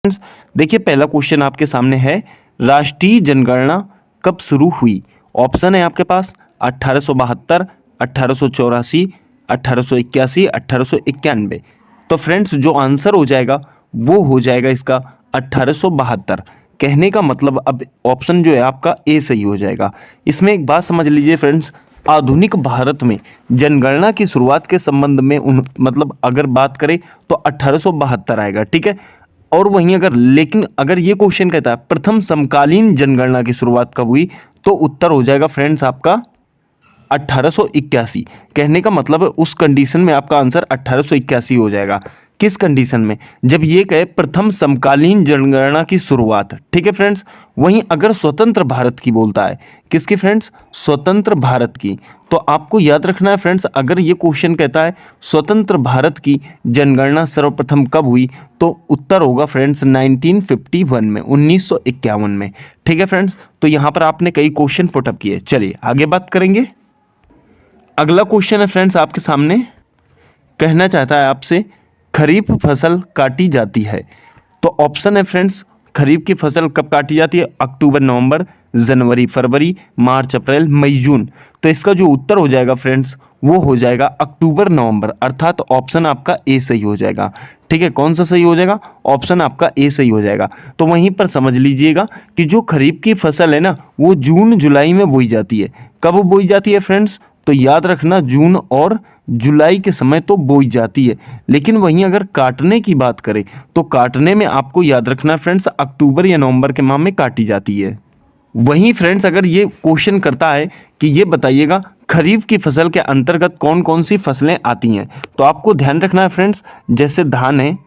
Friends, देखिए पहला question आपके सामने है, राष्ट्रीय जनगणना कब शुरू हुई। ऑप्शन है आपके पास 1872, 1884, 1881, 1891। तो फ्रेंड्स जो आंसर हो जाएगा वो हो जाएगा इसका 1872। कहने का मतलब अब ऑप्शन जो है आपका ए सही हो जाएगा। इसमें एक बात समझ लीजिए फ्रेंड्स, आधुनिक भारत में जनगणना की शुरुआत के संबंध में मतलब अगर बात करें तो 1872 आएगा, ठीक है। और वहीं अगर ये क्वेश्चन कहता है प्रथम समकालीन जनगणना की शुरुआत कब हुई, तो उत्तर हो जाएगा फ्रेंड्स आपका 1881। कहने का मतलब है उस कंडीशन में आपका आंसर 1881 हो जाएगा। किस कंडीशन में, जब ये कहे प्रथम समकालीन जनगणना की शुरुआत, ठीक है फ्रेंड्स। वहीं अगर स्वतंत्र भारत की बोलता है, किसकी फ्रेंड्स, स्वतंत्र भारत की, तो आपको याद रखना है फ्रेंड्स, अगर ये क्वेश्चन कहता है स्वतंत्र भारत की जनगणना सर्वप्रथम कब हुई, तो उत्तर होगा फ्रेंड्स 1951 में, 1951 में, ठीक है फ्रेंड्स। तो यहाँ पर आपने कई क्वेश्चन पुटअप किए। चलिए आगे बात करेंगे। अगला क्वेश्चन है फ्रेंड्स आपके सामने, कहना चाहता है आपसे खरीफ फसल काटी जाती है। तो ऑप्शन है फ्रेंड्स, खरीफ की फसल कब काटी जाती है, अक्टूबर नवंबर, जनवरी फरवरी, मार्च अप्रैल, मई जून। तो इसका जो उत्तर हो जाएगा फ्रेंड्स वो हो जाएगा अक्टूबर नवंबर, अर्थात ऑप्शन आपका ए सही हो जाएगा, ठीक है। कौन सा सही हो जाएगा, ऑप्शन आपका ए सही हो जाएगा। तो वहीं पर समझ लीजिएगा कि जो खरीफ की फसल है ना वो जून जुलाई में बोई जाती है। कब बोई जाती है फ्रेंड्स, तो याद रखना जून और जुलाई के समय तो बोई जाती है। लेकिन वहीं अगर काटने की बात करें तो काटने में आपको याद रखना फ्रेंड्स अक्टूबर या नवंबर के माह में काटी जाती है। वहीं फ्रेंड्स अगर ये क्वेश्चन करता है कि ये बताइएगा खरीफ की फसल के अंतर्गत कौन कौन सी फसलें आती हैं, तो आपको ध्यान रखना है फ्रेंड्स, जैसे धान है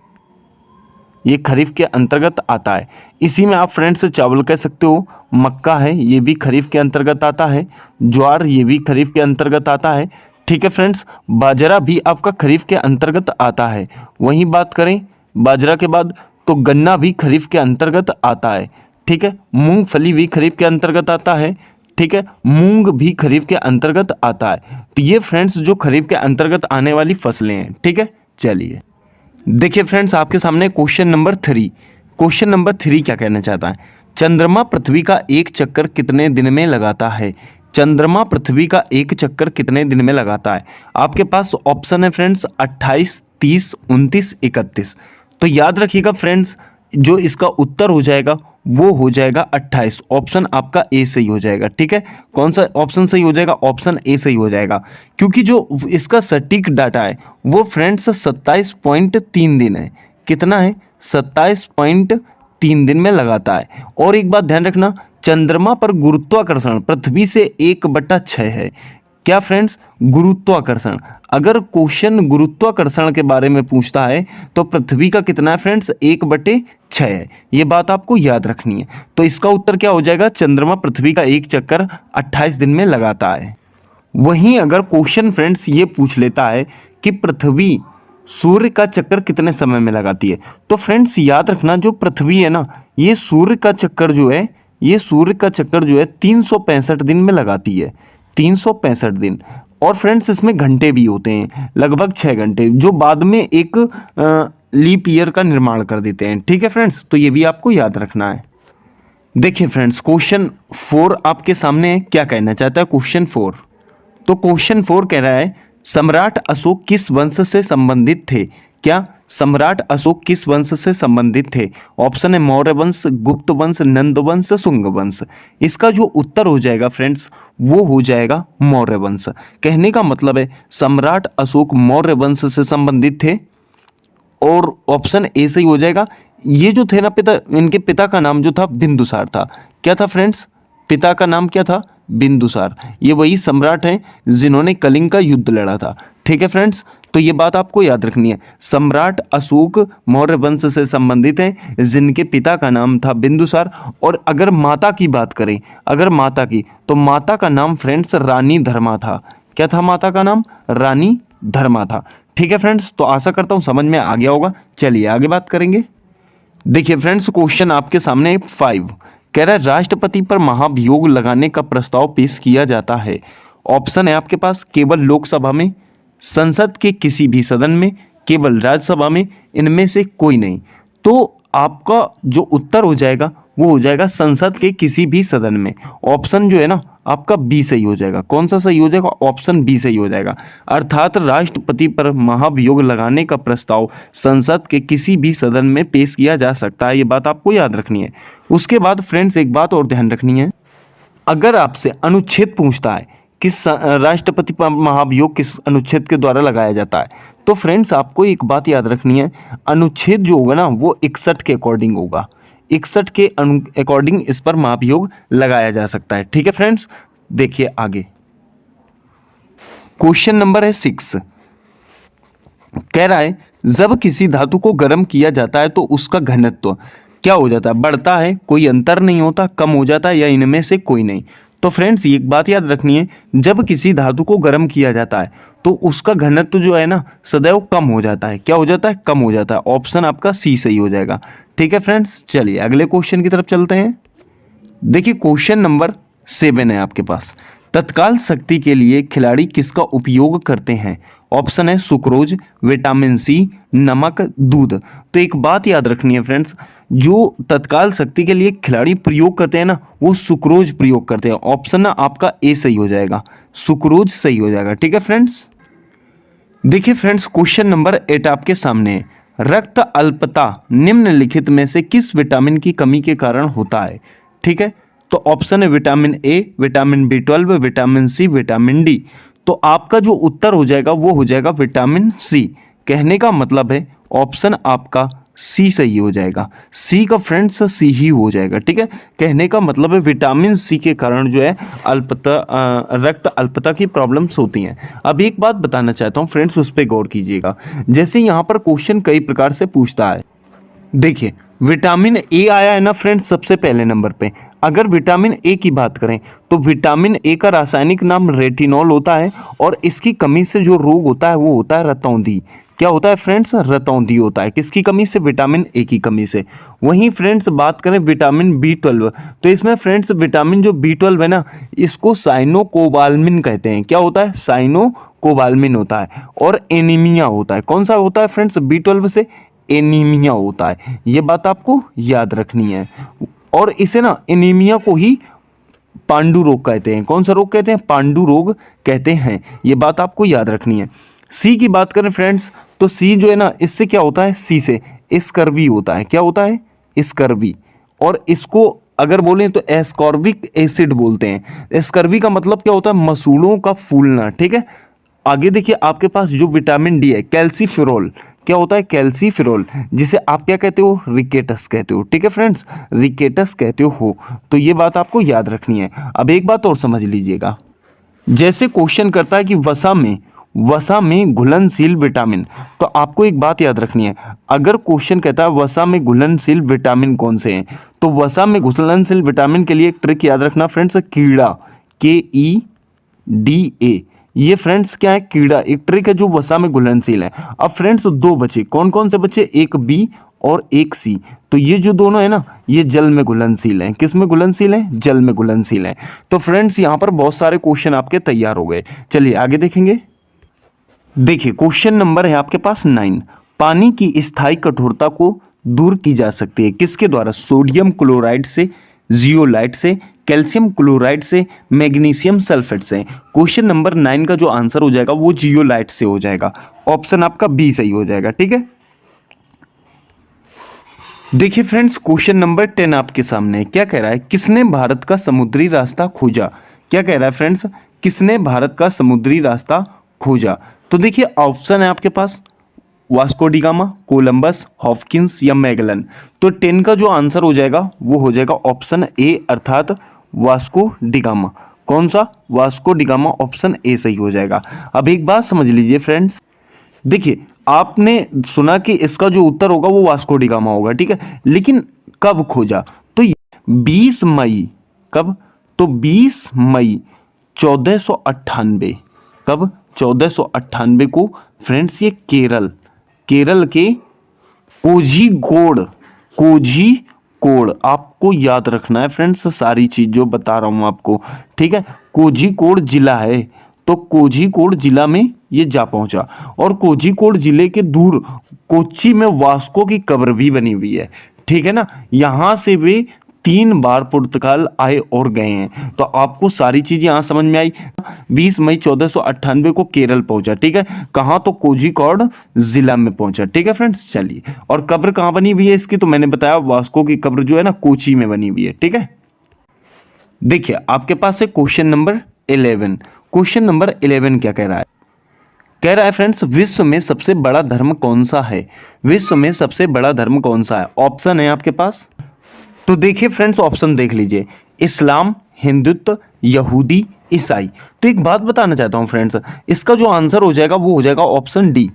ये खरीफ के अंतर्गत आता है। इसी में आप फ्रेंड्स चावल कह सकते हो, मक्का है ये भी खरीफ के अंतर्गत आता है, ज्वार ये भी खरीफ के अंतर्गत आता है, ठीक है फ्रेंड्स। बाजरा भी आपका खरीफ के अंतर्गत आता है। वहीं बात करें बाजरा के बाद तो गन्ना भी खरीफ के अंतर्गत आता है, ठीक है। मूंगफली भी खरीफ के अंतर्गत आता है, ठीक है। मूंग भी खरीफ के अंतर्गत आता है। तो ये फ्रेंड्स जो खरीफ के अंतर्गत आने वाली फसलें हैं, ठीक है। चलिए देखिए फ्रेंड्स आपके सामने क्वेश्चन नंबर 3। क्वेश्चन नंबर 3 क्या कहना चाहता है, चंद्रमा पृथ्वी का एक चक्कर कितने दिन में लगाता है। चंद्रमा पृथ्वी का एक चक्कर कितने दिन में लगाता है। आपके पास ऑप्शन है फ्रेंड्स 28, 30, 29, 31। तो याद रखिएगा फ्रेंड्स जो इसका उत्तर हो जाएगा वो हो जाएगा 28। ऑप्शन आपका ए सही हो जाएगा, ठीक है। कौन सा ऑप्शन सही हो जाएगा, ऑप्शन ए सही हो जाएगा, क्योंकि जो इसका सटीक डाटा है वो फ्रेंड्स 27.3 दिन है। कितना है, 27.3 दिन में लगाता है। और एक बात ध्यान रखना, चंद्रमा पर गुरुत्वाकर्षण पृथ्वी से 1/6 है। क्या फ्रेंड्स, गुरुत्वाकर्षण। अगर क्वेश्चन गुरुत्वाकर्षण के बारे में पूछता है तो पृथ्वी का कितना है फ्रेंड्स, 1/6 है। ये बात आपको याद रखनी है। तो इसका उत्तर क्या हो जाएगा, चंद्रमा पृथ्वी का एक चक्कर 28 दिन में लगाता है। वहीं अगर क्वेश्चन फ्रेंड्स ये पूछ लेता है कि पृथ्वी सूर्य का चक्कर कितने समय में लगाती है, तो फ्रेंड्स याद रखना जो पृथ्वी है ना ये सूर्य का चक्कर जो है, ये सूर्य का चक्कर जो है 365 दिन में लगाती है, 365 दिन। और फ्रेंड्स इसमें घंटे भी होते हैं, लगभग 6 घंटे, जो बाद में एक लीप ईयर का निर्माण कर देते हैं, ठीक है फ्रेंड्स। तो ये भी आपको याद रखना है। देखिए फ्रेंड्स क्वेश्चन 4 आपके सामने है, क्या कहना चाहता है क्वेश्चन 4। तो क्वेश्चन 4 कह रहा है सम्राट अशोक किस वंश से संबंधित थे। क्या, सम्राट अशोक किस वंश से संबंधित थे। ऑप्शन है मौर्य वंश, गुप्त वंश, नंद वंश, शुंग वंश। इसका जो उत्तर हो जाएगा फ्रेंड्स वो हो जाएगा मौर्य वंश। कहने का मतलब है सम्राट अशोक मौर्य वंश से संबंधित थे और ऑप्शन ए सही हो जाएगा। ये जो थे ना पिता, इनके पिता का नाम जो था बिंदुसार था। क्या था फ्रेंड्स, पिता का नाम क्या था, बिंदुसार। ये वही सम्राट हैं जिन्होंने कलिंग का युद्ध लड़ा था, ठीक है फ्रेंड्स। तो ये बात आपको याद रखनी है, सम्राट अशोक मौर्य वंश से संबंधित हैं जिनके पिता का नाम था बिंदुसार। और अगर माता की बात करें, अगर माता की, तो माता का नाम फ्रेंड्स रानी धर्मा था। क्या था माता का नाम, रानी धर्मा था, ठीक है फ्रेंड्स। तो आशा करता हूँ समझ में आ गया होगा। चलिए आगे बात करेंगे। देखिए फ्रेंड्स क्वेश्चन आपके सामने 5 कह रहा है राष्ट्रपति पर महाभियोग लगाने का प्रस्ताव पेश किया जाता है। ऑप्शन है आपके पास केवल लोकसभा में, संसद के किसी भी सदन में, केवल राज्यसभा में, इनमें से कोई नहीं। तो आपका जो उत्तर हो जाएगा वो हो जाएगा संसद के किसी भी सदन में। ऑप्शन जो है ना आपका बी सही हो जाएगा। कौन सा सही हो जाएगा? ऑप्शन बी सही हो जाएगा। अर्थात राष्ट्रपति पर महाभियोग लगाने का प्रस्ताव संसद के किसी भी सदन में पेश किया जा सकता है। ये बात आपको याद रखनी है। उसके बाद फ्रेंड्स एक बात और ध्यान रखनी है, अगर आपसे अनुच्छेद पूछता है किस राष्ट्रपति पर महाभियोग किस अनुच्छेद के द्वारा लगाया जाता है, तो फ्रेंड्स आपको एक बात याद रखनी है, अनुच्छेद जो होगा ना वो 61 के अकॉर्डिंग होगा। 61 के अकॉर्डिंग इस पर महाभियोग लगाया जा सकता है। ठीक है फ्रेंड्स, देखिए आगे क्वेश्चन नंबर है 6। कह रहा है जब किसी धातु को गर्म किया जाता है तो उसका घनत्व क्या हो जाता है? बढ़ता है, कोई अंतर नहीं होता, कम हो जाता है, या इनमें से कोई नहीं। तो फ्रेंड्स ये एक बात याद रखनी है, जब किसी धातु को गर्म किया जाता है तो उसका घनत्व जो है ना सदैव कम हो जाता है। क्या हो जाता है? कम हो जाता है। ऑप्शन आपका सी सही हो जाएगा। ठीक है फ्रेंड्स, चलिए अगले क्वेश्चन की तरफ चलते हैं। देखिए क्वेश्चन नंबर 7 है आपके पास। तत्काल शक्ति के लिए खिलाड़ी किसका उपयोग करते हैं? ऑप्शन है सुक्रोज, विटामिन सी, नमक, दूध। तो एक बात याद रखनी है फ्रेंड्स, जो तत्काल शक्ति के लिए खिलाड़ी प्रयोग करते हैं ना वो सुक्रोज प्रयोग करते हैं। ऑप्शन ना आपका ए सही हो जाएगा, सुक्रोज सही हो जाएगा। ठीक है फ्रेंड्स, देखिए फ्रेंड्स क्वेश्चन नंबर 8 आपके सामने है। रक्त अल्पता निम्नलिखित में से किस विटामिन की कमी के कारण होता है? ठीक है, तो ऑप्शन है vitamin A, vitamin B12, vitamin C, vitamin D. तो आपका जो उत्तर हो जाएगा वो हो जाएगा विटामिन सी। कहने का मतलब है ऑप्शन आपका सी सही हो जाएगा। सी का फ्रेंड्स सी ही हो जाएगा। ठीक है, कहने का मतलब है विटामिन सी के कारण जो है रक्त अल्पता की प्रॉब्लम्स होती हैं। अब एक बात बताना चाहता हूँ फ्रेंड्स, उस पर गौर कीजिएगा। जैसे यहाँ पर क्वेश्चन कई प्रकार से पूछता है। देखिए विटामिन ए आया है ना फ्रेंड्स सबसे पहले नंबर पे। अगर विटामिन ए की बात करें तो विटामिन ए का रासायनिक नाम रेटिनॉल होता है और इसकी कमी से जो रोग होता है वो होता है रतौंधी। क्या होता है फ्रेंड्स? रतौंधी होता है। किसकी कमी से? विटामिन ए की कमी से। वहीं फ्रेंड्स बात करें विटामिन B12, तो इसमें फ्रेंड्स विटामिन जो B12 है ना इसको साइनोकोबाल्मिन कहते हैं। क्या होता है? साइनोकोबाल्मिन होता है। और एनीमिया होता है। कौन सा होता है फ्रेंड्स? B12 से एनीमिया होता है। ये बात आपको याद रखनी है। और इसे ना एनीमिया को ही पांडु रोग कहते हैं। कौन सा रोग कहते हैं? पांडु रोग कहते हैं। ये बात आपको याद रखनी है। सी की बात करें फ्रेंड्स तो सी जो है ना इससे क्या होता है? सी से स्कर्वी होता है। क्या होता है? स्कर्वी। और इसको अगर बोलें तो एस्कॉर्बिक एसिड बोलते हैं। स्कर्वी का मतलब क्या होता है? मसूड़ों का फूलना। ठीक है, आगे देखिए आपके पास जो विटामिन डी है कैल्सीफेरोल। क्या होता है? कैल्सीफेरोल, जिसे आप क्या कहते हो? रिकेटस कहते हो। ठीक है फ्रेंड्स, रिकेटस कहते हो। तो ये बात आपको याद रखनी है। अब एक बात और समझ लीजिएगा, जैसे क्वेश्चन करता है कि वसा में घुलनशील विटामिन, तो आपको एक बात याद रखनी है। अगर क्वेश्चन कहता है वसा में घुलनशील विटामिन कौन से हैं, तो वसा में घुलनशील विटामिन के लिए एक ट्रिक याद रखना फ्रेंड्स, कीड़ा, KEDA। ये फ्रेंड्स क्या है? कीड़ा एक ट्रिक है जो वसा में घुलनशील है। अब फ्रेंड्स दो बचे, कौन कौन से बचे? एक बी और एक सी। तो ये जो दोनों है ना ये जल में घुलनशील हैं। किस में घुलनशील हैं? जल में घुलनशील हैं। तो फ्रेंड्स यहाँ पर बहुत सारे क्वेश्चन आपके तैयार हो गए। चलिए आगे देखेंगे। देखिए क्वेश्चन नंबर है आपके पास 9। पानी की स्थायी कठोरता को दूर की जा सकती है किसके द्वारा? सोडियम क्लोराइड से, जियोलाइट से, कैल्शियम क्लोराइड से, मैग्नीशियम सल्फेट से। क्वेश्चन नंबर 9 का जो आंसर हो जाएगा वो जियोलाइट से हो जाएगा। ऑप्शन आपका बी सही हो जाएगा। ठीक है, देखिए फ्रेंड्स क्वेश्चन नंबर 10 आपके सामने है। क्या कह रहा है? किसने भारत का समुद्री रास्ता खोजा? क्या कह रहा है फ्रेंड्स? किसने भारत का समुद्री रास्ता खोजा? तो देखिए ऑप्शन है आपके पास Vasco da Gama, Columbus, Hopkins या मैगलन। तो 10 का जो आंसर हो जाएगा वो हो जाएगा ऑप्शन ए अर्थात वास्को डी गामा। कौन सा? Vasco da gamma. Option A सही हो जाएगा। अब एक बात समझ लीजिए फ्रेंड्स, देखिए आपने सुना कि इसका जो उत्तर होगा वो वास्को डी गामा होगा। ठीक है, लेकिन कब खोजा? तो 20 मई। कब? तो 20 मई 1498। कब? 1498 को फ्रेंड्स ये केरल के कोझीकोड आपको याद रखना है फ्रेंड्स, सारी चीज जो बता रहा हूं आपको। ठीक है, कोझीकोड जिला है। तो कोझीकोड जिला में ये जा पहुंचा और कोझीकोड जिले के दूर कोच्चि में वास्को की कब्र भी बनी हुई है। ठीक है ना। यहां से वे 3 बार पुर्तगाल आए और गए हैं। तो आपको सारी चीजें यहां समझ में आई। 20 मई 1498 को केरल पहुंचा, ठीक है। कहां? तो कोझिकोड जिला में पहुंचा, ठीक है फ्रेंड्स। चलिए, और कब्र कहां बनी हुई है इसकी? तो मैंने बताया वास्को की कब्र जो है ना कोची में बनी हुई है, ठीक है। देखिए आपके पास है क्वेश्चन नंबर 11। क्वेश्चन नंबर 11 क्या कह रहा है? कह रहा है फ्रेंड्स, विश्व में सबसे बड़ा धर्म कौन सा है? विश्व में सबसे बड़ा धर्म कौन सा है? ऑप्शन है आपके पास। तो देखिए फ्रेंड्स, ऑप्शन देख लीजिए, इस्लाम, हिंदुत्व, यहूदी, ईसाई। तो एक बात बताना चाहता हूं फ्रेंड्स, इसका जो आंसर हो जाएगा वो हो जाएगा ऑप्शन डी,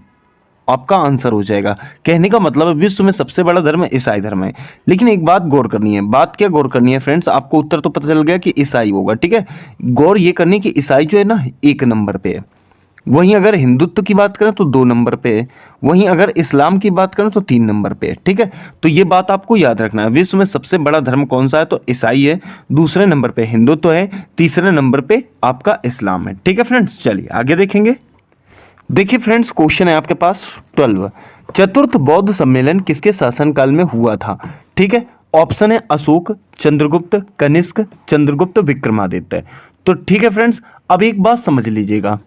आपका आंसर हो जाएगा। कहने का मतलब है विश्व में सबसे बड़ा धर्म ईसाई धर्म है। लेकिन एक बात गौर करनी है। बात क्या गौर करनी है फ्रेंड्स? आपको उत्तर तो पता चल गया कि ईसाई होगा, ठीक है। गौर ये करनी कि ईसाई जो है ना 1 नंबर पे है, वहीं अगर हिंदुत्व की बात करें तो 2 नंबर पे है, वहीं अगर इस्लाम की बात करें तो 3 नंबर पे है, ठीक है। तो ये बात आपको याद रखना है। विश्व में सबसे बड़ा धर्म कौन सा है? तो ईसाई है, दूसरे नंबर पे हिंदुत्व है, तीसरे नंबर पे आपका इस्लाम है, ठीक है फ्रेंड्स। चलिए आगे देखेंगे। देखिए फ्रेंड्स, क्वेश्चन है आपके पास 12। चतुर्थ बौद्ध सम्मेलन किसके शासनकाल में हुआ था? ठीक है। ऑप्शन है अशोक, चंद्रगुप्त, कनिष्क, चंद्रगुप्त विक्रमादित्य। तो ठीक है फ्रेंड्स, अब एक बात समझ लीजिएगा।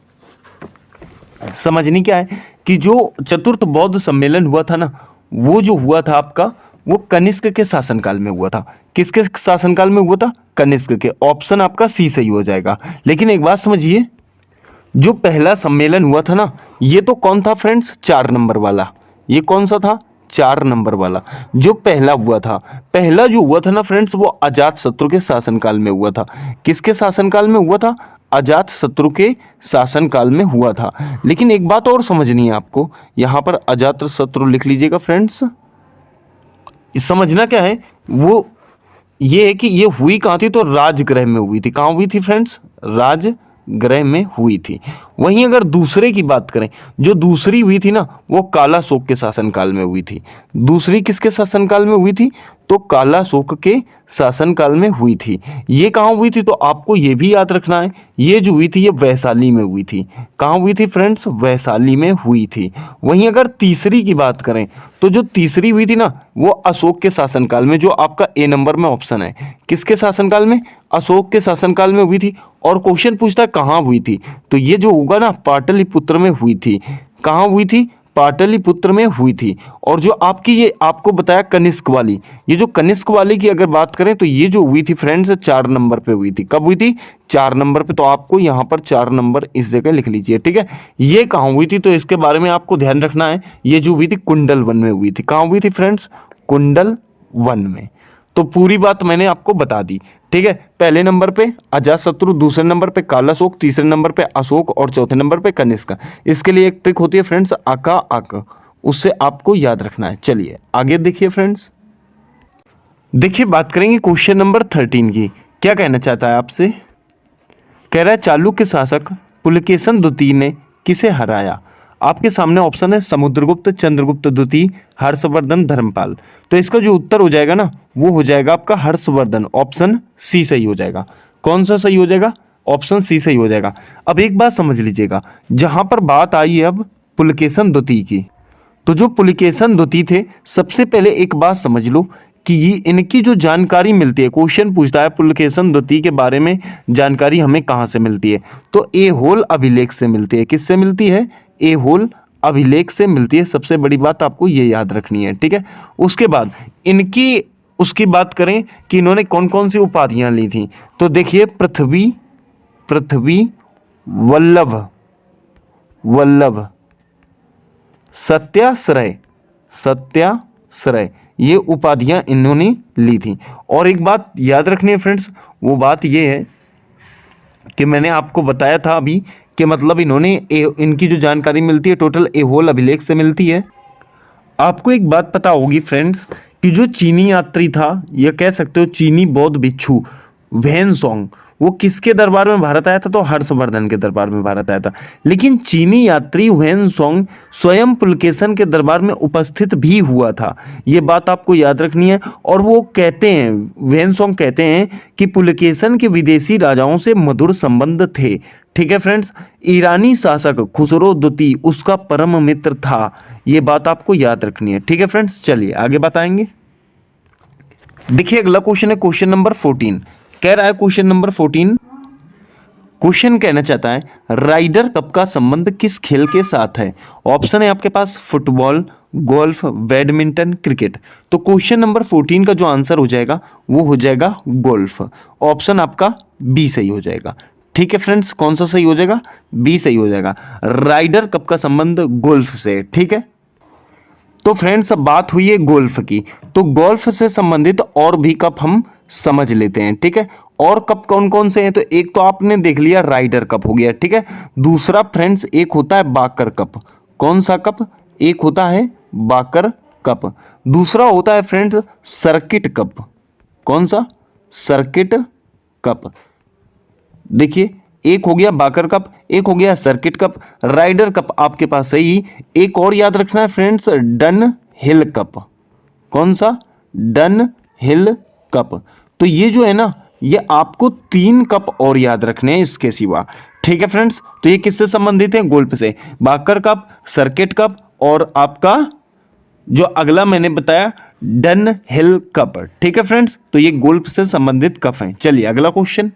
समझनी क्या है कि जो चतुर्थ बौद्ध सम्मेलन हुआ था ना, वो जो हुआ था आपका, वो कनिष्क के शासनकाल में हुआ था। किसके शासनकाल में हुआ था? कनिष्क के। ऑप्शन आपका सी सही हो जाएगा। लेकिन एक बात समझिए, जो पहला सम्मेलन हुआ था ना, ये तो कौन था फ्रेंड्स? 4 नंबर वाला। ये कौन सा था? 4 नंबर वाला जो पहला हुआ था। पहला जो हुआ था ना फ्रेंड्स, वो अजात शत्रु के शासनकाल में हुआ था। किसके शासनकाल में हुआ था? अजात शत्रु के शासनकाल में हुआ था। लेकिन एक बात और समझनी है आपको, यहां पर अजात शत्रु लिख लीजिएगा फ्रेंड्स। समझना क्या है, वो ये है कि ये हुई कहाँ थी? तो राजगृह में हुई थी। कहाँ हुई थी फ्रेंड्स? राजगृह में हुई थी। वहीं अगर दूसरे की बात करें, जो दूसरी हुई थी ना, वो कालाशोक के शासनकाल में हुई थी। दूसरी किसके शासनकाल में हुई थी? तो कालाशोक के शासनकाल में हुई थी। ये कहाँ हुई थी? तो आपको ये भी याद रखना है, ये जो हुई थी ये वैशाली में हुई थी। कहाँ हुई थी फ्रेंड्स? वैशाली में हुई थी। वहीं अगर तीसरी की बात करें, तो जो तीसरी हुई थी ना, वो अशोक के शासनकाल में, जो आपका ए नंबर में ऑप्शन है। किसके शासनकाल में? अशोक के शासनकाल में हुई थी। और क्वेश्चन पूछता है कहाँ हुई थी, तो ये जो होगा ना, पाटलिपुत्र में हुई थी। कहाँ हुई थी? पाटलिपुत्र में हुई थी। और जो आपकी ये आपको बताया कनिष्क वाली, ये जो कनिष्क वाली की अगर बात करें, तो ये जो हुई थी फ्रेंड्स 4 नंबर पे हुई थी। कब हुई थी? 4 नंबर पे। तो आपको यहाँ पर 4 नंबर इस जगह लिख लीजिए, ठीक है। ये कहाँ हुई थी? तो इसके बारे में आपको ध्यान रखना है। ये जो हुई थी कुंडल वन में हुई थी। कहाँ हुई थी फ्रेंड्स? कुंडल वन में। तो पूरी बात मैंने आपको बता दी, ठीक है। पहले नंबर पे अजातशत्रु, दूसरे नंबर पे कालाशोक, तीसरे नंबर पे अशोक और चौथे नंबर पे कनिष्क। इसके लिए एक ट्रिक होती है फ्रेंड्स, आका आक, उससे आपको याद रखना है। चलिए आगे देखिए फ्रेंड्स। देखिए बात करेंगे क्वेश्चन नंबर 13 की। क्या कहना चाहता है आपसे? कह रहा है चालुक्य शासक पुलकेशन द्वितीय ने किसे हराया? आपके सामने ऑप्शन है समुद्रगुप्त, चंद्रगुप्त द्वितीय, हर्षवर्धन, धर्मपाल। तो इसका जो उत्तर हो जाएगा ना, वो हो जाएगा आपका हर्षवर्धन। ऑप्शन सी सही हो जाएगा। कौन सा सही हो जाएगा? ऑप्शन सी सही हो जाएगा। अब एक बात समझ लीजिएगा, जहां पर बात आई है अब पुलकेशन द्वितीय की, तो जो पुलकेशन द्वितीय थे, सबसे पहले एक बात समझ लो कि ये इनकी जो जानकारी मिलती है, क्वेश्चन पूछता है पुलकेशन द्वितीय के बारे में जानकारी हमें कहाँ से मिलती है? तो एहोल अभिलेख से मिलती है। किससे मिलती है? एहोल अभिलेख से मिलती है। सबसे बड़ी बात आपको ये याद रखनी है, ठीक है। उसके बाद इनकी उसकी बात करें कि इन्होंने कौन कौन सी उपाधियां ली थी, तो देखिए पृथ्वी वल्लभ, सत्याश्रय, ये उपाधियां इन्होंने ली थी। और एक बात याद रखनी है फ्रेंड्स, वो बात ये है कि मैंने आपको बताया था अभी कि मतलब इनकी जो जानकारी मिलती है टोटल एहोल अभिलेख से मिलती है। आपको एक बात पता होगी फ्रेंड्स कि जो चीनी यात्री था, या कह सकते हो चीनी बौद्ध भिक्षु वैनसोंग, वो किसके दरबार में भारत आया था? तो हर्षवर्धन के दरबार में भारत आया था। लेकिन चीनी यात्री वैनसोंग स्वयं पुलकेशन के दरबार में उपस्थित भी हुआ था। ये बात आपको याद रखनी है। और वो कहते हैं, वैनसोंग कहते हैं कि पुलकेशन के विदेशी राजाओं से मधुर संबंध थे, ठीक है फ्रेंड्स। ईरानी शासक खुसरो द्वितीय उसका परम मित्र था। ये बात आपको याद रखनी है, ठीक है फ्रेंड्स। चलिए आगे बताएंगे। देखिए अगला क्वेश्चन है क्वेश्चन नंबर 14। कह रहा है क्वेश्चन नंबर 14, क्वेश्चन कहना चाहता है राइडर कप का संबंध किस खेल के साथ है। ऑप्शन है आपके पास फुटबॉल, गोल्फ, बैडमिंटन, क्रिकेट। तो क्वेश्चन नंबर 14 का जो आंसर हो जाएगा वो हो जाएगा गोल्फ। ऑप्शन आपका बी सही हो जाएगा। ठीक है फ्रेंड्स, कौन सा सही हो जाएगा? बी सही हो जाएगा। राइडर कप का संबंध गोल्फ से। ठीक है, तो फ्रेंड्स अब बात हुई है गोल्फ की, तो गोल्फ से संबंधित और भी कप हम समझ लेते हैं। ठीक है, और कप कौन कौन से हैं? तो एक तो आपने देख लिया राइडर कप हो गया। ठीक है, दूसरा फ्रेंड्स एक होता है बाकर कप। कौन सा कप? एक होता है बाकर कप, दूसरा होता है फ्रेंड्स सर्किट कप। कौन सा? Circuit cup. देखिए एक हो गया बाकर कप, एक हो गया सर्किट कप, राइडर कप आपके पास सही। एक और याद रखना है फ्रेंड्स, डन हिल कप। कौन सा? डन हिल कप। तो ये जो है ना, ये आपको 3 कप और याद रखने हैं इसके सिवा। ठीक है फ्रेंड्स, तो ये किससे संबंधित है? गोल्फ से। बाकर कप, सर्किट कप और आपका जो अगला मैंने बताया डन हिल कप। ठीक है फ्रेंड्स, तो ये गोल्फ से संबंधित कप हैं। चलिए अगला क्वेश्चन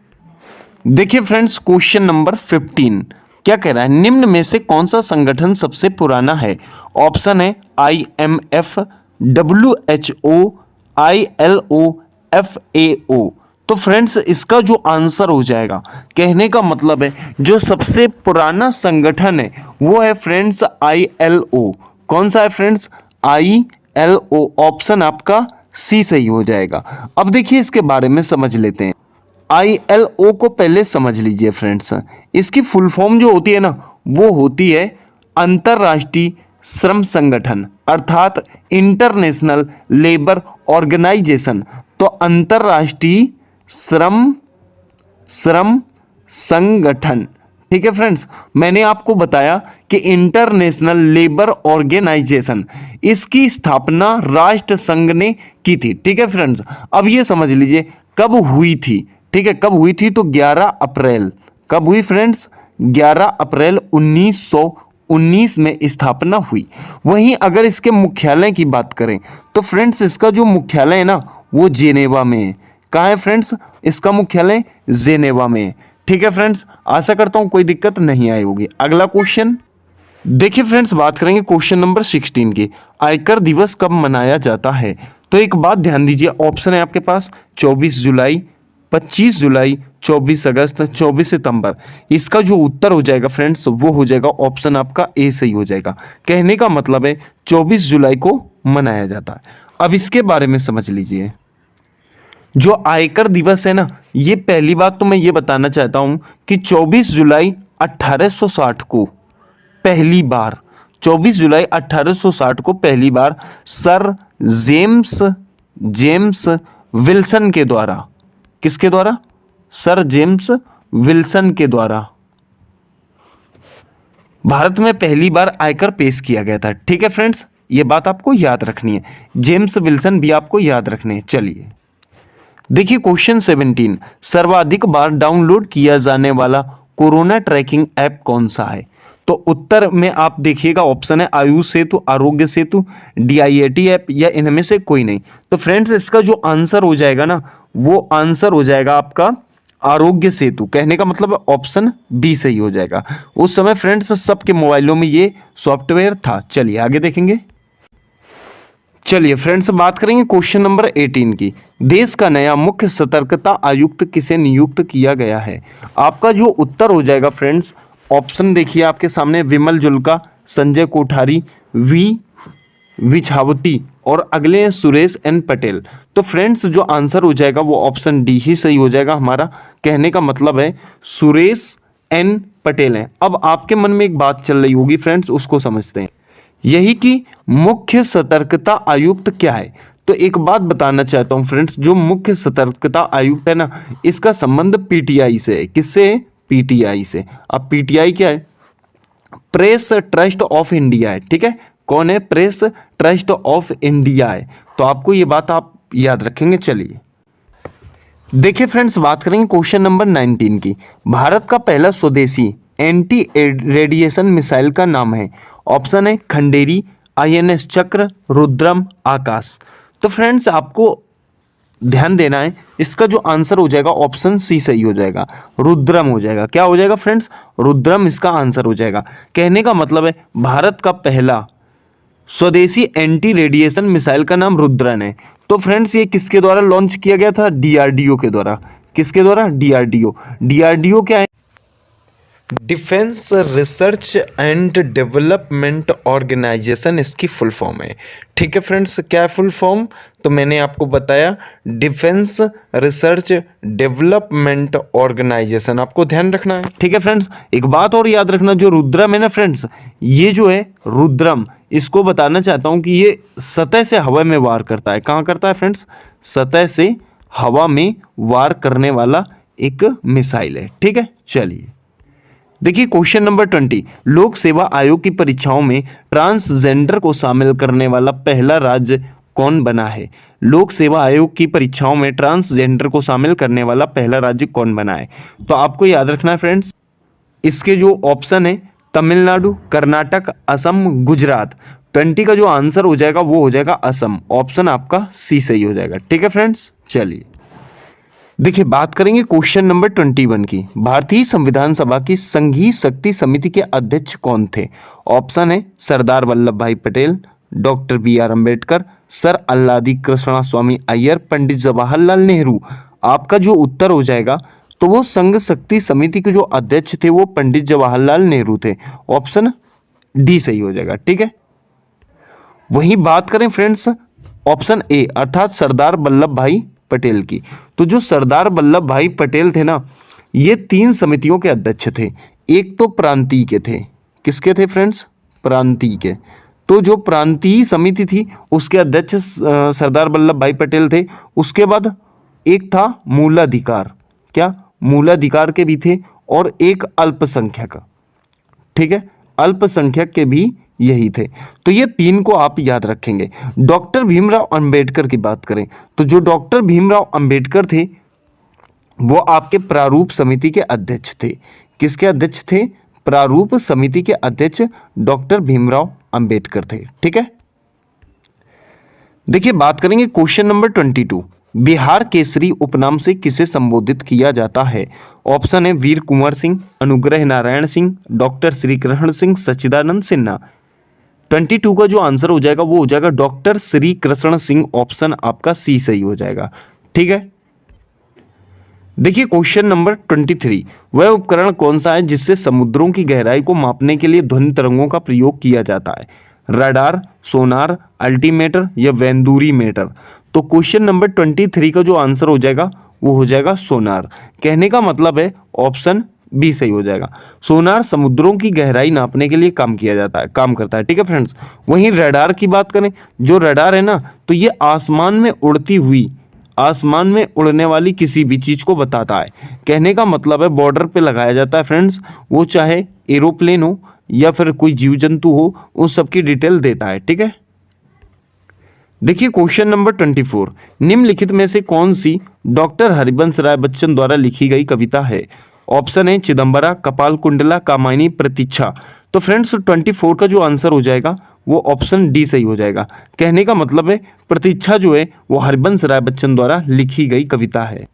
देखिए फ्रेंड्स, क्वेश्चन नंबर 15 क्या कह रहा है? निम्न में से कौन सा संगठन सबसे पुराना है? ऑप्शन है IMF, WHO, ILO, FAO। तो फ्रेंड्स इसका जो आंसर हो जाएगा, कहने का मतलब है जो सबसे पुराना संगठन है वो है फ्रेंड्स ILO। कौन सा है फ्रेंड्स? ILO। ऑप्शन आपका सी सही हो जाएगा। अब देखिए इसके बारे में समझ लेते हैं। ILO को पहले समझ लीजिए फ्रेंड्स, इसकी फुल फॉर्म जो होती है ना वो होती है अंतरराष्ट्रीय श्रम संगठन, अर्थात इंटरनेशनल लेबर ऑर्गेनाइजेशन। तो अंतरराष्ट्रीय श्रम संगठन। ठीक है फ्रेंड्स, मैंने आपको बताया कि इंटरनेशनल लेबर ऑर्गेनाइजेशन, इसकी स्थापना राष्ट्र संघ ने की थी। ठीक है फ्रेंड्स, अब ये समझ लीजिए कब हुई थी। ठीक है, कब हुई थी? तो 11 अप्रैल। कब हुई फ्रेंड्स? 11 अप्रैल 1919 में स्थापना हुई। वहीं अगर इसके मुख्यालय की बात करें तो फ्रेंड्स इसका जो मुख्यालय है ना वो जेनेवा में है। कहाँ है फ्रेंड्स? इसका मुख्यालय जेनेवा में है। ठीक है फ्रेंड्स, आशा करता हूं कोई दिक्कत नहीं आई होगी। अगला क्वेश्चन देखिए फ्रेंड्स, बात करेंगे क्वेश्चन नंबर 16 की। आयकर दिवस कब मनाया जाता है? तो एक बात ध्यान दीजिए, ऑप्शन है आपके पास 24 जुलाई, 25 जुलाई, 24 अगस्त, 24 सितंबर। इसका जो उत्तर हो जाएगा फ्रेंड्स वो हो जाएगा ऑप्शन आपका ए सही हो जाएगा। कहने का मतलब है 24 जुलाई को मनाया जाता है। अब इसके बारे में समझ लीजिए, जो आयकर दिवस है ना, ये पहली बात तो मैं ये बताना चाहता हूं कि 24 जुलाई 1860 को पहली बार 24 जुलाई 1860 को पहली बार सर जेम्स विल्सन के द्वारा, किसके द्वारा? सर जेम्स विल्सन के द्वारा भारत में पहली बार आयकर पेश किया गया था। ठीक है फ्रेंड्स, ये बात आपको याद रखनी है, जेम्स विल्सन भी आपको याद रखने हैं। चलिए देखिए क्वेश्चन 17, सर्वाधिक बार डाउनलोड किया जाने वाला कोरोना ट्रैकिंग ऐप कौन सा है? तो उत्तर में आप देखिएगा ऑप्शन है आयुष सेतु, आरोग्य सेतु, DIAT ऐप या इनमें से कोई नहीं। तो फ्रेंड्स इसका जो आंसर हो जाएगा ना वो आंसर हो जाएगा आपका आरोग्य सेतु। कहने का मतलब ऑप्शन बी सही हो जाएगा। उस समय फ्रेंड्स सबके मोबाइलों में ये सॉफ्टवेयर था। चलिए आगे देखेंगे। चलिए फ्रेंड्स बात करेंगे क्वेश्चन नंबर 18 की। देश का नया मुख्य सतर्कता आयुक्त किसे नियुक्त किया गया है? आपका जो उत्तर हो जाएगा फ्रेंड्स, ऑप्शन देखिए आपके सामने, विमल जुल्का, संजय कोठारी, वी विछावती और अगले हैं सुरेश एन पटेल। तो फ्रेंड्स जो आंसर हो जाएगा वो ऑप्शन डी ही सही हो जाएगा हमारा। कहने का मतलब है सुरेश एन पटेल है। अब आपके मन में एक बात चल रही होगी फ्रेंड्स, उसको समझते हैं, यही कि मुख्य सतर्कता आयुक्त क्या है। तो एक बात बताना चाहता हूं फ्रेंड्स, जो मुख्य सतर्कता आयुक्त है ना, इसका संबंध पीटीआई से है। किससे? पीटीआई से। अब पीटीआई क्या है? प्रेस ट्रस्ट ऑफ इंडिया है। ठीक है, कौन है? प्रेस ट्रस्ट ऑफ इंडिया है। तो आपको ये बात आप याद रखेंगे। चलिए देखिए फ्रेंड्स बात करेंगे क्वेश्चन नंबर 19 की। भारत का पहला स्वदेशी एंटी रेडिएशन मिसाइल का नाम है। ऑप्शन है खंडेरी, INS चक्र, रुद्रम, आकाश। तो फ्रेंड्स आपको ध्यान देना है, इसका जो आंसर हो जाएगा ऑप्शन सी सही हो जाएगा, रुद्रम हो जाएगा। क्या हो जाएगा फ्रेंड्स? रुद्रम इसका आंसर हो जाएगा। कहने का मतलब है भारत का पहला स्वदेशी एंटी रेडिएशन मिसाइल का नाम रुद्रन है। तो फ्रेंड्स ये किसके द्वारा लॉन्च किया गया था? डीआरडीओ के द्वारा। किसके द्वारा? डीआरडीओ। डीआरडीओ क्या है? Defence research and development organisation इसकी फुल फॉर्म है। ठीक है फ्रेंड्स, क्या है फुल फॉर्म? तो मैंने आपको बताया डिफेंस रिसर्च डेवलपमेंट ऑर्गेनाइजेशन, आपको ध्यान रखना है। ठीक है फ्रेंड्स, एक बात और याद रखना, जो रुद्रम है ना फ्रेंड्स, ये जो है रुद्रम, इसको बताना चाहता हूँ कि ये सतह से हवा में वार करता है। कहाँ करता है फ्रेंड्स? सतह से हवा में वार करने वाला एक मिसाइल है। ठीक है, चलिए देखिए क्वेश्चन नंबर 20, लोक सेवा आयोग की परीक्षाओं में ट्रांसजेंडर को शामिल करने वाला पहला राज्य कौन बना है? लोक सेवा आयोग की परीक्षाओं में ट्रांसजेंडर को शामिल करने वाला पहला राज्य कौन बना है? तो आपको याद रखना है फ्रेंड्स, इसके जो ऑप्शन है तमिलनाडु, कर्नाटक, असम, गुजरात। 20 का जो आंसर हो जाएगा वो हो जाएगा असम। ऑप्शन आपका सी सही हो जाएगा। ठीक है फ्रेंड्स, चलिए देखिए बात करेंगे क्वेश्चन नंबर 21 की। भारतीय संविधान सभा की संघीय शक्ति समिति के अध्यक्ष कौन थे? ऑप्शन है Sardar Vallabh Bhai Patel, doctor B R. Ambedkar, sir Alladi Krishnaswami Iyer, Pandit Jawaharlal Nehru. आपका जो उत्तर हो जाएगा तो वो संघ शक्ति समिति के जो अध्यक्ष थे वो पंडित जवाहरलाल नेहरू थे। ऑप्शन डी सही हो जाएगा। ठीक है, वहीं बात करें फ्रेंड्स ऑप्शन ए अर्थात सरदार वल्लभ भाई पटेल की, तो जो सरदार वल्लभ भाई पटेल थे ना, ये 3 समितियों के अध्यक्ष थे। एक तो प्रांतीय के थे। किसके थे फ्रेंड्स? प्रांतीय के। तो जो प्रांतीय समिति थी उसके अध्यक्ष सरदार वल्लभ भाई पटेल थे। उसके बाद एक था मूलाधिकार, क्या मूलाधिकार के भी थे, और एक अल्पसंख्यक। ठीक है, अल्पसंख्यक के भी यही थे। तो ये 3 को आप याद रखेंगे। डॉक्टर भीमराव अंबेडकर की बात करें तो जो डॉक्टर भीमराव अंबेडकर थे वो आपके प्रारूप समिति के अध्यक्ष थे। किसके अध्यक्ष थे? प्रारूप समिति के अध्यक्ष डॉक्टर भीमराव अंबेडकर थे। ठीक है, देखिए बात करेंगे क्वेश्चन नंबर 22, बिहार केसरी उपनाम से किसे संबोधित किया जाता है? ऑप्शन है वीर कुंवर सिंह, अनुग्रह नारायण सिंह, डॉक्टर श्री कृष्ण सिंह, सच्चिदानंद सिन्हा। 22 का जो आंसर हो जाएगा वो हो जाएगा डॉक्टर श्री कृष्ण सिंह। ऑप्शन आपका सी सही हो जाएगा। ठीक है, देखिए क्वेश्चन नंबर 23, वह उपकरण कौन सा है जिससे समुद्रों की गहराई को मापने के लिए ध्वनि तरंगों का प्रयोग किया जाता है? रडार, सोनार, अल्टीमीटर या वेंदुरीमीटर। तो क्वेश्चन नंबर 23 का जो आंसर हो जाएगा वो हो जाएगा सोनार। कहने का मतलब है ऑप्शन बी सही हो जाएगा। सोनार समुद्रों की गहराई नापने के लिए काम करता है। ठीक है फ्रेंड्स, वहीं रडार की बात करें, जो रडार है ना, तो ये आसमान में उड़ने वाली किसी भी चीज को बताता है। कहने का मतलब है बॉर्डर पे लगाया जाता है फ्रेंड्स, वो चाहे एरोप्लेन हो या फिर कोई जीव जंतु हो, उस सब की डिटेल देता है। ठीक है, देखिए क्वेश्चन नंबर 24, निम्नलिखित में से कौन सी डॉक्टर हरिवंश राय बच्चन द्वारा लिखी गई कविता है? ऑप्शन है चिदम्बरा, कपाल कुंडला, कामायनी, प्रतीक्षा। तो फ्रेंड्स 24 का जो आंसर हो जाएगा वो ऑप्शन डी सही हो जाएगा। कहने का मतलब है प्रतीक्षा जो है वो हरिवंश राय बच्चन द्वारा लिखी गई कविता है।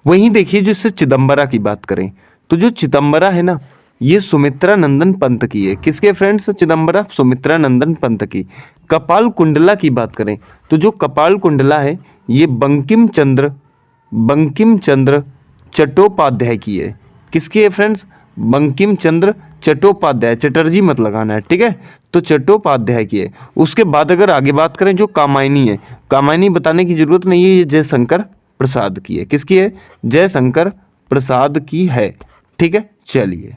वहीं देखिए जो इससे चिदम्बरा की बात करें तो जो चिदम्बरा है ना, ये सुमित्रा नंदन पंत की है। किसके फ्रेंड्स? चिदम्बरा सुमित्रा नंदन पंत की। कपाल कुंडला की बात करें तो जो कपाल कुंडला है ये बंकिम चंद्र चट्टोपाध्याय की है। किसकी है फ्रेंड्स? बंकिम चंद्र चट्टोपाध्याय, चटर्जी मत लगाना है। ठीक है, तो चट्टोपाध्याय की है। उसके बाद अगर आगे बात करें जो कामायनी है, कामायनी बताने की जरूरत नहीं है, ये जयशंकर प्रसाद की है। किसकी है? जयशंकर प्रसाद की है। ठीक है, चलिए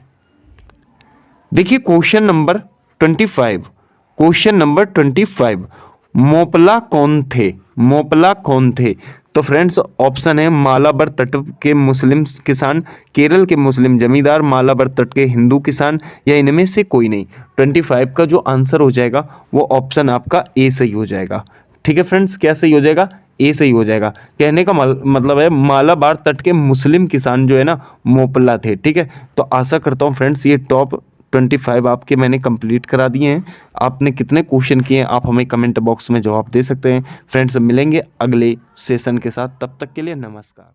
देखिए क्वेश्चन नंबर 25, मोपला कौन थे? तो फ्रेंड्स ऑप्शन है मालाबार तट के मुस्लिम किसान, केरल के मुस्लिम जमींदार, मालाबार तट के हिंदू किसान, या इनमें से कोई नहीं। 25 का जो आंसर हो जाएगा वो ऑप्शन आपका ए सही हो जाएगा। ठीक है फ्रेंड्स, क्या सही हो जाएगा? ए सही हो जाएगा। कहने का मतलब है मालाबार तट के मुस्लिम किसान जो है ना मोपला थे। ठीक है, तो आशा करता हूँ फ्रेंड्स ये टॉप 25 आपके मैंने कंप्लीट करा दिए हैं। आपने कितने क्वेश्चन किए हैं आप हमें कमेंट बॉक्स में जवाब दे सकते हैं। फ्रेंड्स मिलेंगे अगले सेशन के साथ, तब तक के लिए नमस्कार।